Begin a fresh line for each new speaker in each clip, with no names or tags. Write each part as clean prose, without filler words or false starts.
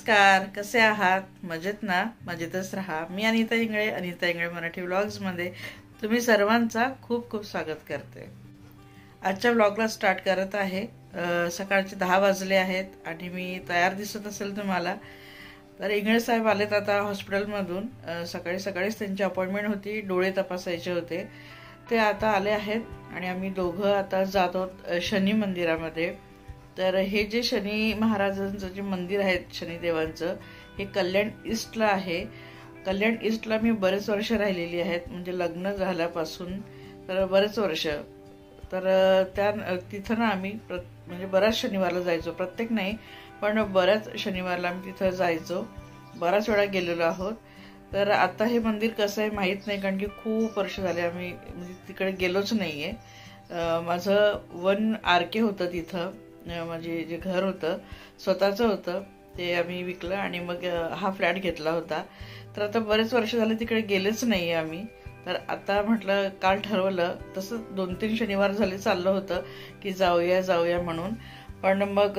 नमस्कार, कसे आहात? मजेत ना? मजेतच राहा. मी अनिता इंगळे मराठी व्लॉग्समध्ये तुम्ही सर्वांचा खूप खूप स्वागत करते. आजच्या व्लॉगला स्टार्ट करत आहे. सकाळचे 10 वाजले आहेत आणि मी तयार दिसत असेल तुम्हाला. तर इंगळे साहेब आलेत आता हॉस्पिटलमधून. सकाळी सकाळीच त्यांची अपॉइंटमेंट होती, डोळे तपासायचे होते. ते आता आले आहेत आणि आम्ही दोघं आता जात आहोत शनी मंदिरामध्ये. तर हे जे शनी महाराजांचं जे मंदिर आहे शनिदेवांचं, हे कल्याण ईस्टला आहे. कल्याण ईस्टला मी बरेच वर्ष राहिलेली आहेत, म्हणजे लग्न झाल्यापासून तर बरेच वर्ष. तर तिथं ना आम्ही म्हणजे बऱ्याच शनिवारला जायचो, प्रत्येक नाही पण बऱ्याच शनिवारला आम्ही तिथं जायचो. बऱ्याच वेळा गेलेलो आहोत. तर आता हे मंदिर कसं आहे माहीत नाही, कारण की खूप वर्ष झाले आम्ही म्हणजे तिकडे गेलोच नाही आहे. माझं 1 RK होतं तिथं, म्हणजे जे घर होतं स्वतःचं होतं ते आम्ही विकलं आणि मग हा फ्लॅट घेतला होता. तर आता बरेच वर्ष झाले तिकडे गेलेच नाही आम्ही. तर आता म्हटलं काल ठरवलं, तसं 2-3 शनिवार झाले चाललं होतं की जाऊया म्हणून, पण मग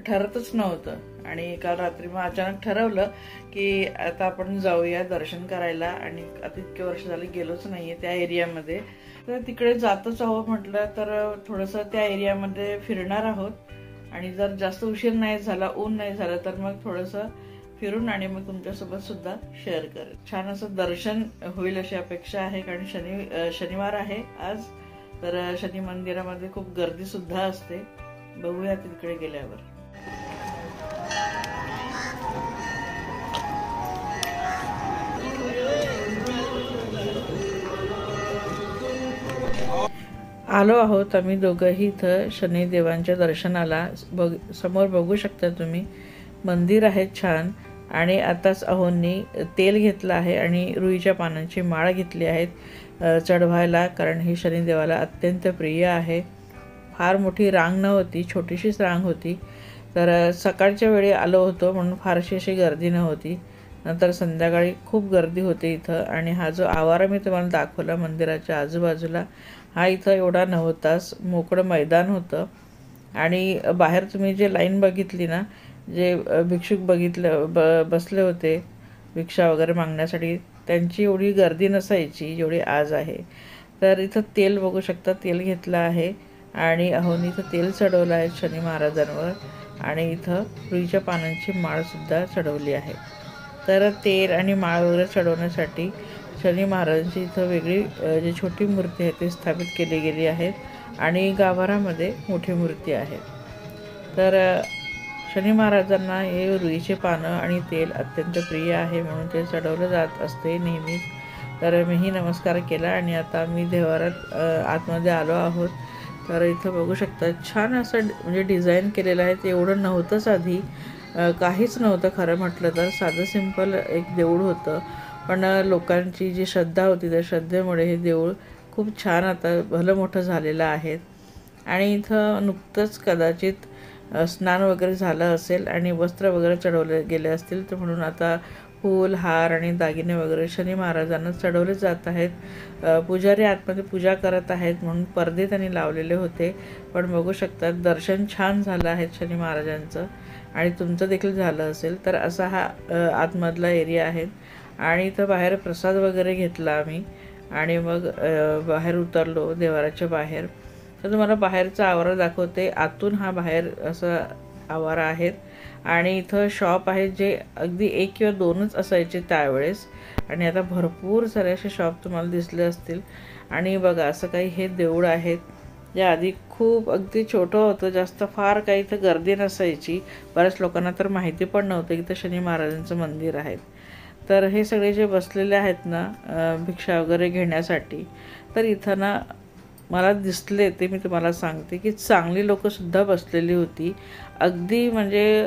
ठरतच नव्हतं. आणि काल रात्री मग अचानक ठरवलं की आता आपण जाऊया दर्शन करायला. आणि आता इतके वर्ष झाले गेलोच नाहीये त्या एरियामध्ये. तर तिकडे जातच आहोत म्हटलं तर थोडंसं त्या एरियामध्ये फिरणार आहोत. आणि जर जास्त उशीर नाही झाला, ऊन नाही झालं, तर मग थोडंसं फिरून आणि मग तुमच्यासोबत सुद्धा शेअर करेल. छान असं दर्शन होईल अशी अपेक्षा आहे, कारण शनिवार आहे आज. तर शनी मंदिरामध्ये खूप गर्दी सुद्धा असते. बघूया तिकडे गेल्यावर. आलो आहोत आम्ही दोघंही इथं शनिदेवांच्या दर्शनाला. समोर बघू शकता तुम्ही मंदिर आहे छान. आणि आताच अहोंनी तेल घेतलं आहे आणि रुईच्या पानांची माळ घेतली आहेत चढवायला, कारण ही शनिदेवाला अत्यंत प्रिय आहे. फार मोठी रांग नव्हती, छोटीशीच रांग होती. तर सकाळच्या वेळी आलो होतो म्हणून फारशी अशी गर्दी नव्हती. नंतर संध्याकाळी खूप गर्दी होती इथं. आणि हा जो आवारा मी तुम्हाला दाखवला मंदिराच्या आजूबाजूला, हा इथं एवढा नव्हताच, मोकळं मैदान होतं. आणि बाहेर तुम्ही जे लाईन बघितली ना, जे भिक्षुक बसले होते भिक्षा वगैरे मागण्यासाठी, त्यांची एवढी गर्दी नसायची जेवढी आज आहे. तर इथं तेल बघू शकता, तेल घेतलं आहे आणि अहोनी इथं तेल चढवलं आहे शनी महाराजांवर. आणि इथं रुईच्या पानांची माळसुद्धा चढवली आहे. तर तेल आणि माळ वगैरे चढवण्यासाठी शनी महाराजांची इथं वेगळी जी छोटी मूर्ती आहे ती स्थापित केली गेली आहे आणि गाभाऱ्यामध्ये मोठी मूर्ती आहे. तर शनी महाराजांना हे रुईचे पानं आणि तेल अत्यंत प्रिय आहे, म्हणून ते चढवलं जात असते नेहमीच. तर मीही नमस्कार केला आणि आता मी देवारात आतमध्ये आलो आहोत. तर इथं बघू शकता छान असं म्हणजे डिझाईन केलेलं आहे. ते एवढं नव्हतंच आधी, काहीच नव्हतं खरं म्हटलं तर. साधं सिंपल एक देऊळ होतं, पण लोकांची जी श्रद्धा होती त्या श्रद्धेमुळे हे देऊळ खूप छान आता भलं मोठं झालेलं आहे. आणि इथं नुकतंच कदाचित स्नान वगैरे झालं असेल आणि वस्त्र वगैरे चढवले गेले असतील, तर म्हणून आता फूल हार आणि दागिने वगैरे शनी महाराजांना चढवले जात आहेत. पुजारी आतमध्ये पूजा करत आहेत म्हणून पडदे त्यांनी लावलेले होते. पण बघू शकतात दर्शन छान झालं आहे शनी महाराजांचं, आणि तुमचं देखील झालं असेल. तर असा हा आतमधला एरिया आहे. आणि इथं बाहेर प्रसाद वगैरे घेतला आम्ही आणि मग बाहेर उतरलो देवाराच्या बाहेर. तर तुम्हाला बाहेरचा आवारा दाखवते. आतून हा बाहेर असा आवारा आहेत. आणि इथं शॉप आहे जे अगदी 1 किंवा 2च असायचे त्यावेळेस, आणि आता भरपूर सारे असे शॉप तुम्हाला दिसले असतील. आणि बघा असं काही हे देऊळ आहेत, जे आधी खूप अगदी छोटं होतं, जास्त फार काही इथं गर्दी नसायची. बऱ्याच लोकांना तर माहिती पण नव्हतं की इथं शनी महाराजांचं मंदिर आहे. तर हे सगळे जे बसलेले आहेत ना भिक्षा वगैरे घेण्यासाठी, तर इथं ना मला दिसले ते मी तुम्हाला सांगते की चांगली लोकंसुद्धा बसलेली होती. अगदी म्हणजे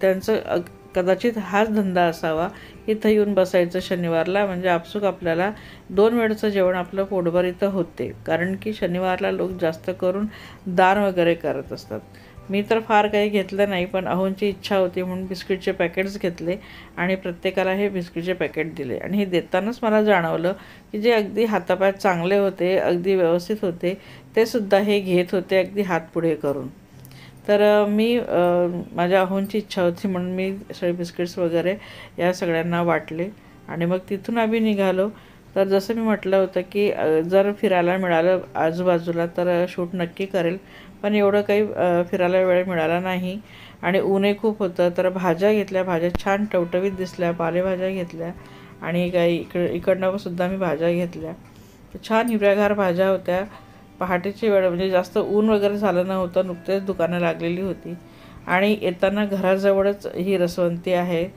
त्यांचं कदाचित हाच धंदा असावा, इथं येऊन बसायचं शनिवारला, म्हणजे आपसूक आपल्याला 2 वेळचं जेवण आपलं पोटभर इथं होते. कारण की शनिवारला लोक जास्त करून दान वगैरे करत असतात. मी तर फार काही घेतलं नाही, पण अहोंची इच्छा होती म्हणून बिस्किटचे पॅकेट्स घेतले आणि प्रत्येकाला हे बिस्किटचे पॅकेट दिले. आणि हे देतानाच मला जाणवलं की जे अगदी हातापाय चांगले होते, अगदी व्यवस्थित होते, ते सुद्धा हे घेत होते अगदी हात पुढे करून. तर मी माझ्या अहोंची इच्छा होती म्हणून मी सगळे बिस्किट्स वगैरे या सगळ्यांना वाटले आणि मग तिथून आम्ही निघालो. तर जसं मी म्हटलं होतं की जर फिरायला मिळालं आजूबाजूला तर शूट नक्की करेल, पण एवढं काही फिरायला वेळ मिळाला नाही आणि ऊनही खूप होतं. तर भाज्या घेतल्या, भाज्या छान टवटवीत दिसल्या, पालेभाज्या घेतल्या आणि काही इकडनं सुद्धा मी भाज्या घेतल्या. छान हिरव्यागार भाज्या होत्या. पहाटेची वेळ म्हणजे जास्त ऊन वगैरे झालं नव्हतं, नुकतेच दुकानं लागलेली होती आणि येताना घराजवळच ही रसवंती आहे.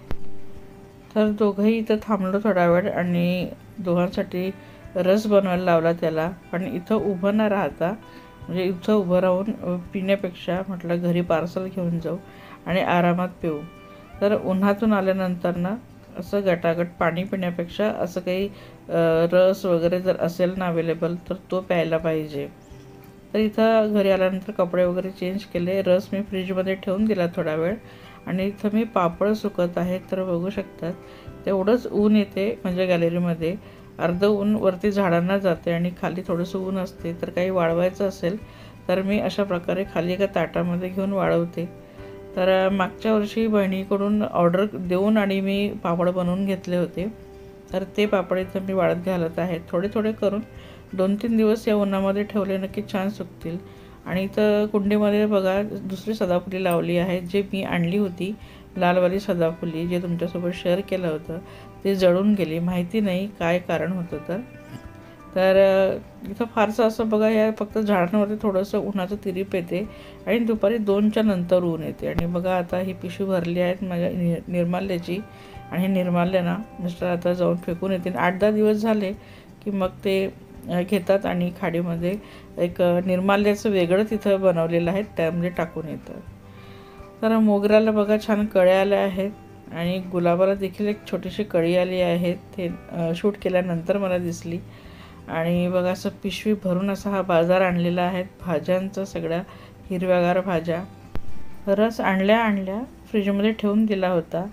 तर दोघंही इथं थांबलो थोडा वेळ आणि दोघांसाठी रस बनवायला लावला त्याला. पण इथं उभं न राहता म्हणजे इथं उभं राहून पिण्यापेक्षा म्हटलं घरी पार्सल घेऊन जाऊ आणि आरामात पिऊ. तर उन्हातून आल्यानंतर ना असं गटागट पाणी पिण्यापेक्षा असं काही रस वगैरे जर असेल ना अवेलेबल तर तो प्यायला पाहिजे. तर इथं घरी आल्यानंतर कपडे वगैरे चेंज केले, रस मी फ्रीजमध्ये ठेवून दिला थोडा वेळ आणि इथं मी पापड सुकत आहे. तर बघू शकतात तेवढंच ऊन येते म्हणजे गॅलरीमध्ये, अर्धं ऊन वरती झाडांना जाते आणि खाली थोडंसं ऊन असते. तर काही वाळवायचं असेल तर मी अशा प्रकारे खाली एका ताटामध्ये घेऊन वाळवते. तर मागच्या वर्षी बहिणीकडून ऑर्डर देऊन आणि मी पापड बनवून घेतले होते. तर ते पापड इथं मी वाळत घालत आहे. थोडे थोडे करून 2-3 दिवस या उन्हामध्ये ठेवले नक्की छान सुकतील. आणि इथं कुंडीमध्ये बघा दुसरी सदाफुली लावली आहे, जे मी आणली होती लालवाली सदाफुली, जे तुमच्यासोबत शेअर केलं होतं ते जळून गेली. माहिती नाही काय कारण होतं. तर इथं फारसं असं बघा या फक्त झाडांवरती थोडंसं उन्हाचं तिरीप येते आणि दुपारी 2च्या नंतर ऊन येते. आणि बघा आता ही पिशवी भरली आहेत माझ्या निर्माल्याची आणि निर्माल्य ना मिस्टर आता जाऊन फेकून येतील. 8-10 दिवस झाले की मग ते घेतात आणि खाडीमध्ये एक निर्माल्याचं वेगळं तिथं बनवलेलं आहे त्यामध्ये टाकून येतं. तर मोगऱ्याला बघा छान कळ्या आल्या आहेत आणि गुलाबाला देखील एक छोटीशी कळी आली आहे. ते शूट केल्यानंतर मला दिसली. आणि बघा असं पिशवी भरून असा हा बाजार आणलेला आहे भाज्यांचा, सगळ्या हिरव्यागार भाज्या. रस आणल्या फ्रीजमध्ये ठेवून दिला होता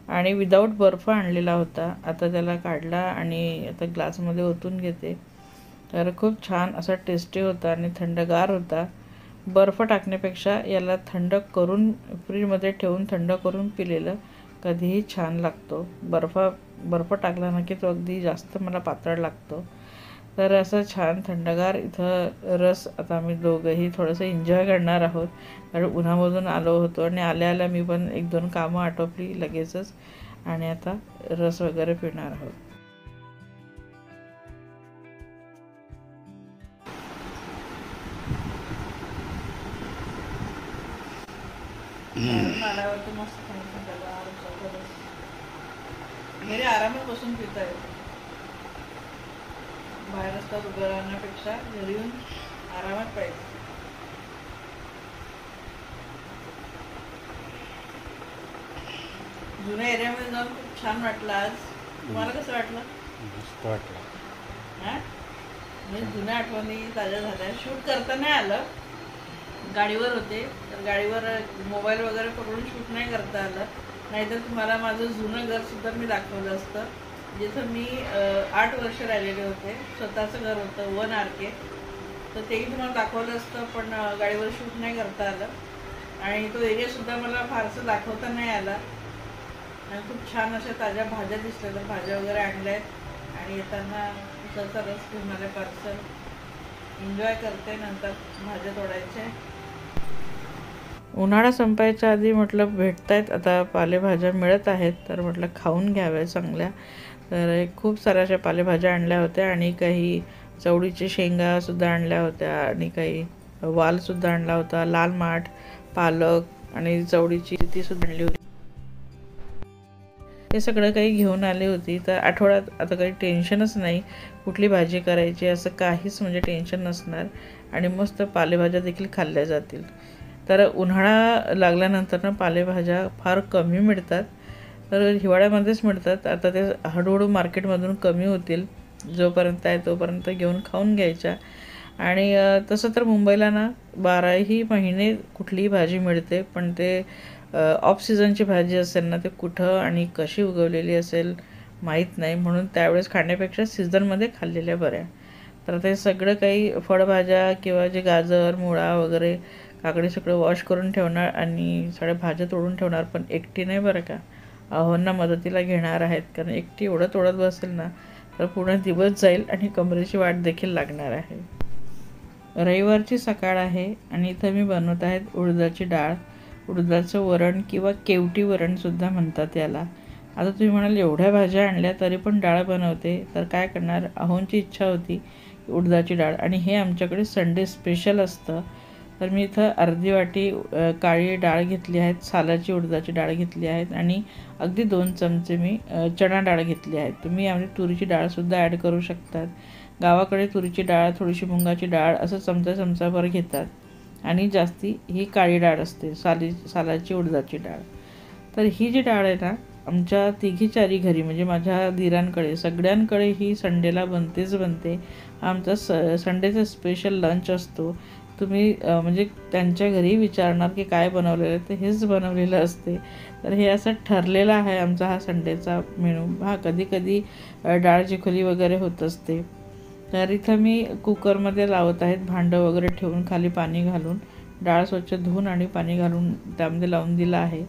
आणि विदाऊट बर्फ आणलेला होता. आता त्याला काढला आणि आता ग्लासमध्ये ओतून घेते. तर खूप छान असा टेस्टी होता आणि थंडगार होता. बर्फ टाकण्यापेक्षा याला थंड करून फ्रीजमध्ये ठेवून थंड करून पिलेलं कधीही छान लागतो. बर्फ टाकला ना की तो अगदी जास्त मला पातळ लागतो. तर असं छान थंडगार इथं रस आता आम्ही दोघंही थोडंसं एन्जॉय करणार आहोत, कारण उन्हामधून आलो होतो आणि आल्या मी पण 1-2 कामं आटोपली लगेचच आणि आता रस वगैरे पिणार आहोत. आल्यावरती मस्त घरी आरामात बसून पिता येतो. बाहेर रस्त्यात उभं राहण्यापेक्षा घरी येऊन आरामात पाहिजे. जुन्या एरियामध्ये जाऊन खूप छान वाटलं आज. तुम्हाला कसं वाटलं?
मस्त वाटलं.
हां म्हणजे जुन्या आठवणी ताज्या झाल्या. शूट करता नाही आलं, गाडीवर होते तर गाडीवर मोबाईल वगैरे पकडून शूट नाही करता आलं. नाहीतर तुम्हाला माझं जुनं घरसुद्धा मी दाखवलं असतं, जिथं मी 8 वर्ष राहिलेले होते. स्वतःचं घर होतं 1 RK. तर तेही तुम्हाला दाखवलं असतं, पण गाडीवर शूट नाही करता आलं आणि तो एरियासुद्धा मला फारसं दाखवता नाही आला. आणि खूप छान अशा ताज्या भाज्या दिसल्या, तर भाज्या वगैरे आणल्या आहेत आणि येताना उसाचा रस घेऊन आले पार्सल. एन्जॉय करते, नंतर भाज्या तोडायच्या. उन्हाळा संपायच्या आधी म्हटलं भेटतायत आता पालेभाज्या मिळत आहेत, तर म्हटलं खाऊन घ्याव्या चांगल्या. तर खूप साऱ्या अशा पालेभाज्या आणल्या होत्या आणि काही चवळीच्या शेंगासुद्धा आणल्या होत्या आणि काही वालसुद्धा आणला होता, लाल माठ, पालक आणि चवळीची तीसुद्धा आणली होती. हे सगळं काही घेऊन आले होती. तर आठवड्यात आता काही टेन्शनच नाही कुठली भाजी करायची, असं काहीच म्हणजे टेन्शन नसणार आणि मस्त पालेभाज्या देखील खाल्ल्या जातील. तर उन्हाळा लागल्यानंतर ना पालेभाज्या फार कमी मिळतात, तर हिवाळ्यामध्येच मिळतात. आता ते हळूहळू मार्केटमधून कमी होतील. जोपर्यंत आहे तोपर्यंत घेऊन खाऊन घ्यायच्या. आणि तसं तर मुंबईला ना 12ही महिने कुठलीही भाजी मिळते, पण ते ऑफ सीझनची भाजी असेल ना, ते कुठं आणि कशी उगवलेली असेल माहीत नाही. म्हणून त्यावेळेस खाण्यापेक्षा सीझनमध्ये खाल्लेल्या बऱ्या. तर ते सगळं काही फळभाज्या किंवा जे गाजर, मुळा वगैरे काकडी सगळं वॉश करून ठेवणार आणि सगळ्या भाज्या तोडून ठेवणार, पण एकटी नाही बरं का, अहोंना मदतीला घेणार आहेत. कारण एकटी एवढं तोडत बसेल ना तर पूर्ण दिवस जाईल आणि कमरेची वाट देखील लागणार आहे. रविवारची सकाळ आहे आणि इथं मी बनवत आहेत उडदाची डाळ, उडदाचं वरण किंवा केवटी वरणसुद्धा म्हणतात याला. आता तुम्ही म्हणाल एवढ्या भाज्या आणल्या तरी पण डाळ बनवते, तर काय करणार, अहोंची इच्छा होती उडदाची डाळ आणि हे आमच्याकडे संडे स्पेशल असतं. तर मी इथं अर्धी वाटी काळी डाळ घेतली आहेत, सालाची उडदाची डाळ घेतली आहेत आणि अगदी 2 चमचे मी चणा डाळ घेतली आहे. तुम्ही यामध्ये तुरीची डाळसुद्धा ॲड करू शकतात. गावाकडे तुरीची डाळ, थोडीशी मुगाची डाळ असं चमचाभर घेतात आणि जास्ती ही काळी डाळ असते, सालाची उडदाची डाळ. तर ही जी डाळ आहे ना, आमच्या तिघी चारी घरी म्हणजे माझ्या दिरांकडे सगळ्यांकडे ही संडेला बनते. आमचा संडेचा स्पेशल लंच असतो. तुम्ही म्हणजे त्यांच्या घरी विचारणार की काय बनवलेलं आहे, तर हेच बनवलेलं असते. तर हे असं ठरलेलं आहे आमचा हा संडेचा मेनू. कधी कधी डाळ चिखोली वगैरे होत असते. तर इथं मी कुकरमध्ये लावत आहेत, भांडं वगैरे ठेवून खाली पाणी घालून डाळ स्वच्छ धुवून आणि पाणी घालून त्यामध्ये लावून दिलं आहे.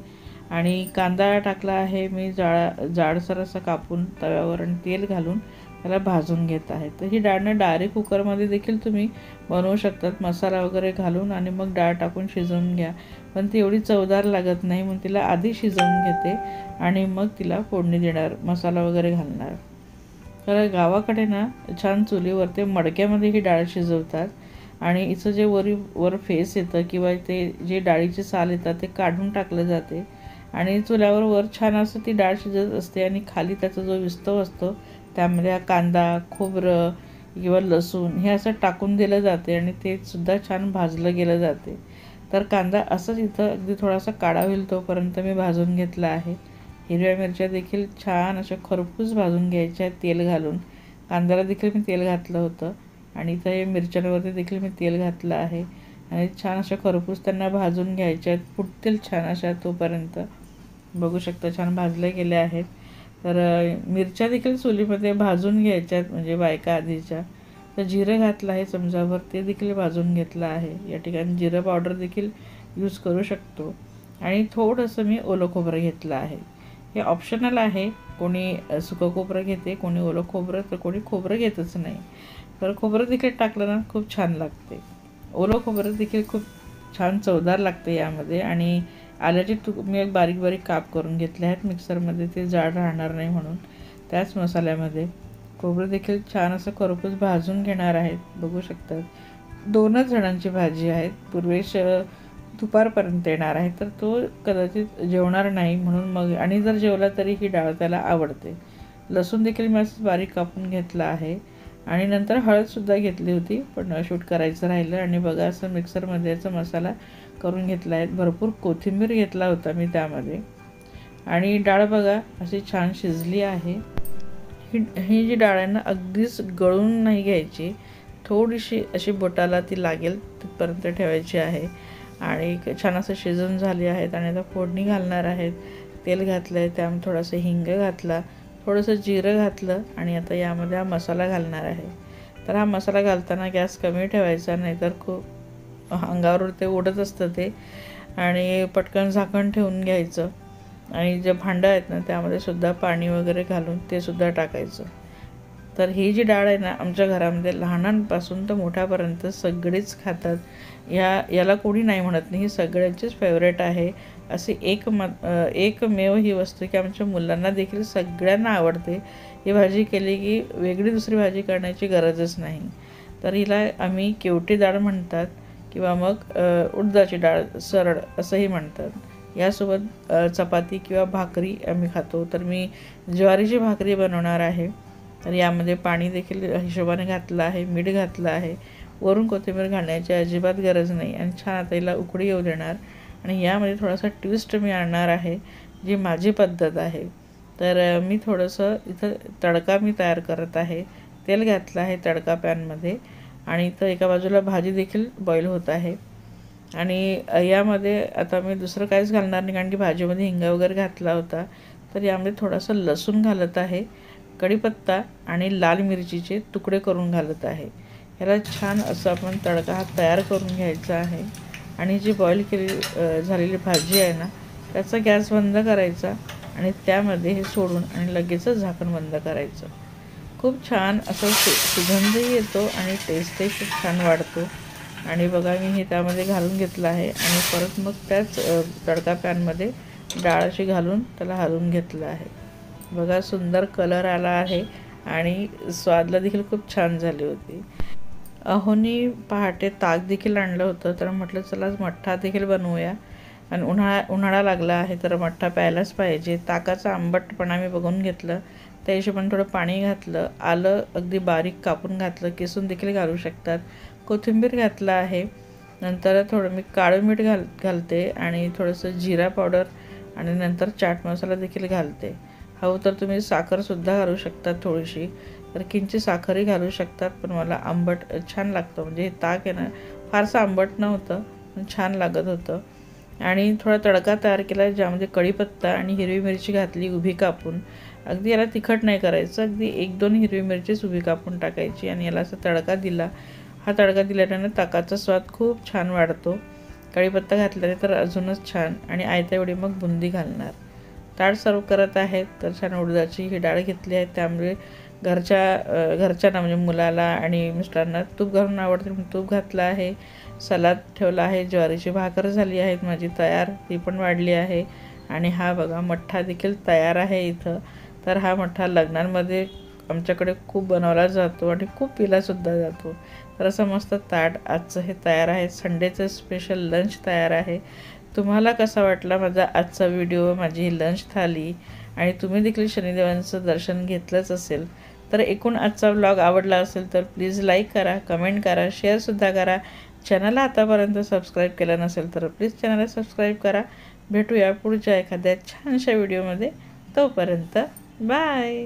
आणि कांदा टाकला आहे मी जाडसर असा कापून तव्यावर आणि तेल घालून त्याला भाजून घेत आहे. तर ही डाळनं डायरेक्ट कुकरमध्ये देखील तुम्ही बनवू शकतात, मसाला वगैरे घालून आणि मग डाळ टाकून शिजवून घ्या. पण ती एवढी चवदार लागत नाही, म्हणून तिला आधी शिजवून घेते आणि मग तिला फोडणी देणार, मसाला वगैरे घालणार. तर गावाकडे ना छान चुलीवर ते मडक्यामध्ये ही डाळ शिजवतात आणि हिचं जे वर फेस येतं किंवा ते जे डाळीचे साल येतात ते काढून टाकलं जाते आणि चुल्यावर वर छान असं ती डाळ शिजत असते आणि खाली त्याचा जो विस्तव असतो त्यामध्ये कांदा, खोबरं किंवा लसूण हे असं टाकून दिलं जाते आणि ते सुद्धा छान भाजलं गेलं जाते. तर कांदा असंच इथं अगदी थोडासा काळा होईल तोपर्यंत मी भाजून घेतला आहे. हिरव्या मिरच्या देखील छान अशा खरपूस भाजून घ्यायच्या तेल घालून. कांद्याला देखील मी तेल घातलं होतं आणि इथं हे मिरच्यांवरती देखील मी तेल घातलं आहे आणि छान अशा खरपूस त्यांना भाजून घ्यायच्या आहेत, फुटतील छान अशा तोपर्यंत. बघू शकता छान भाजले गेले आहेत. तर मिरच्या देखील चुलीमध्ये भाजून घ्यायच्या आहेत म्हणजे बायका आधीच्या. तर जिरं घातलं आहे चमचाभर, ते देखील भाजून घेतलं आहे. या ठिकाणी जिरं पावडर देखील यूज करू शकतो आणि थोडंसं मी ओलं खोबरं घेतलं आहे. हे ऑप्शनल आहे, कोणी सुकं खोबरं घेते, कोणी ओलं खोबरं, तर कोणी खोबरं घेतच नाही. तर खोबरं देखील टाकलं ना खूप छान लागते. ओलं खोबरं देखील खूप छान चवदार लागते यामध्ये. आणि आल्याचे मी एक बारीक बारीक काप करून घेतले आहेत मिक्सरमध्ये, ते जाड राहणार नाही म्हणून. त्याच मसाल्यामध्ये खोबरं देखील छान असं खरपूस भाजून घेणार आहेत. बघू शकतात 2च जणांची भाजी आहे. पूर्वेश दुपारपर्यंत येणार आहे, तर तो कदाचित जेवणार नाही म्हणून मग, आणि जर जेवला तरी ही डाळ त्याला आवडते. लसूण देखील मी असं बारीक कापून घेतला आहे आणि नंतर हळदसुद्धा घेतली होती, पण शूट करायचं राहिलं. आणि बघा असं मिक्सरमध्ये याचा मसाला करून घेतला आहे. भरपूर कोथिंबीर घेतला होता मी त्यामध्ये. आणि डाळ बघा अशी छान शिजली आहे. ही जी डाळ आहे ना अगदीच गळून नाही घ्यायची, थोडीशी अशी बोटाला ती लागेल तिथपर्यंत ठेवायची आहे. आणि छान असं शिजून झाली आहेत आणि आता फोडणी घालणार आहेत. तेल घातलं आहे, त्यामध्ये थोडासा हिंग घातला, थोडंसं जिरं घातलं आणि आता यामध्ये हा मसाला घालणार आहे. तर हा मसाला घालताना गॅस कमी ठेवायचा, नाहीतर खूप अंगावर ते उडत असतं ते. आणि पटकन झाकण ठेवून घ्यायचं आणि जे भांडं आहेत ना त्यामध्ये सुद्धा पाणी वगैरे घालून ते सुद्धा टाकायचं. तर ही जी डाळ आहे ना आमच्या घरामध्ये लहानांपासून तर मोठ्यापर्यंत सगळेच खातात. याला कोणी नाही म्हणत नाही, ही सगळ्यांचीच फेवरेट आहे. अशी एकमेव ही वस्तू की आमच्या मुलांना देखील सगळ्यांना आवडते. ही भाजी केली की वेगळी दुसरी भाजी करण्याची गरजच नाही. तर हिला आम्ही केवटी डाळ म्हणतात किंवा मग उडदाची डाळ सरळ असंही म्हणतात. यासोबत चपाती किंवा भाकरी आम्ही खातो. तर मी ज्वारीची भाकरी बनवणार आहे. तर यामध्ये पाणी देखील हिशोबाने घातलं आहे, मीठ घातलं आहे. वरून कोथिंबीर घालण्याची अजिबात गरज नाही. आणि छान आता हिला उकळी येऊ देणार. आणि यामध्ये थोडासा ट्विस्ट मी आणणार आहे, जी माझी पद्धत आहे. तर मी थोडंसं इथं तडका मी तयार करत आहे. तेल घातलं आहे तडका पॅनमध्ये आणि इथं एका बाजूला भाजी देखील बॉईल होत आहे. आणि यामध्ये आता मी दुसरं काहीच घालणार नाही, कारण की भाजीमध्ये हिंग वगैरे घातला होता. तर यामध्ये थोडासा लसूण घालत आहे, कढीपत्ता आणि लाल मिरचीचे तुकडे करून घालत आहे. ह्याला छान असं आपण तडका हा तयार करून घ्यायचा आहे. आणि जी बॉईल केली झालेली भाजी आहे ना, त्याचा गॅस बंद करायचा आणि त्यामध्ये हे सोडून आणि लगेचच झाकण बंद करायचं. खूप छान असं सुगंधही येतो आणि टेस्टही खूप छान वाढतो. आणि बघा मी हे त्यामध्ये घालून घेतलं आहे आणि परत मग त्याच तडका पॅनमध्ये डाळ अशी घालून त्याला हलवून घेतलं आहे. बघा सुंदर कलर आला आहे आणि स्वादला देखील खूप छान झाली होती. अहोनी पहाटे ताक देखील आणलं होतं, तर म्हटलं चला मठ्ठा देखील बनवूया. आणि उन्हाळा लागला आहे तर मठ्ठा प्यायलाच पाहिजे. ताकाचा आंबटपणा मी बघून घेतलं, त्या हिशोबाने थोडं पाणी घातलं, आलं अगदी बारीक कापून घातलं, किसून देखील घालू शकतात, कोथिंबीर घातलं आहे. नंतर थोडं मी काळं मीठ घालते आणि थोडंसं जिरा पावडर आणि नंतर चाट मसाला देखील घालते. हवं तर तुम्ही साखरसुद्धा घालू शकतात थोडीशी, तर किंचित साखरही घालू शकतात. पण मला आंबट छान लागतं, म्हणजे हे ताक आहे ना फारसं आंबट नव्हतं पण छान लागत होतं. आणि थोडा तडका तयार केला ज्यामध्ये कढीपत्ता आणि हिरवी मिरची घातली उभी कापून. अगदी याला तिखट नाही करायचं, अगदी 1-2 हिरवी मिरचीच उभी कापून टाकायची आणि याला असा तडका दिला. हा तडका दिल्याने ताकाचा स्वाद खूप छान वाढतो. कढीपत्ता घातल्याने तर अजूनच छान. आणि आयत्या वेळी मग बुंदी घालणार. ताट सर्व करत आहेत तर छान उडदाची ही डाळ घेतली आहे, त्यामुळे घरच्यांना म्हणजे मुलाला आणि मिस्टरांना तूप घालून आवडते म्हणून तूप घातलं आहे. सलाद ठेवला आहे, ज्वारीची भाकर झाली आहे माझी तयार, ती पण वाढली आहे. आणि हा बघा मठ्ठा देखील तयार आहे इथं. तर हा मठ्ठा लग्नांमध्ये आमच्याकडे खूप बनवला जातो आणि खूप पिलासुद्धा जातो. तर असं मस्त ताट आजचं हे तयार आहे. संडेचं स्पेशल लंच तयार आहे. तुम्हाला कसा वाटला माझा आजचा व्हिडिओ, माझी ही लंच थाली? आणि तुम्ही देखील शनिदेवांचं दर्शन घेतलंच असेल तर एकूण आजचा व्लॉग आवडला असेल तर प्लीज लाईक करा, कमेंट करा, शेअरसुद्धा करा. चॅनलला आतापर्यंत सबस्क्राईब केलं नसेल तर प्लीज चॅनलला सबस्क्राईब करा. भेटूया पुढच्या एखाद्या छानशा व्हिडिओमध्ये. तोपर्यंत बाय.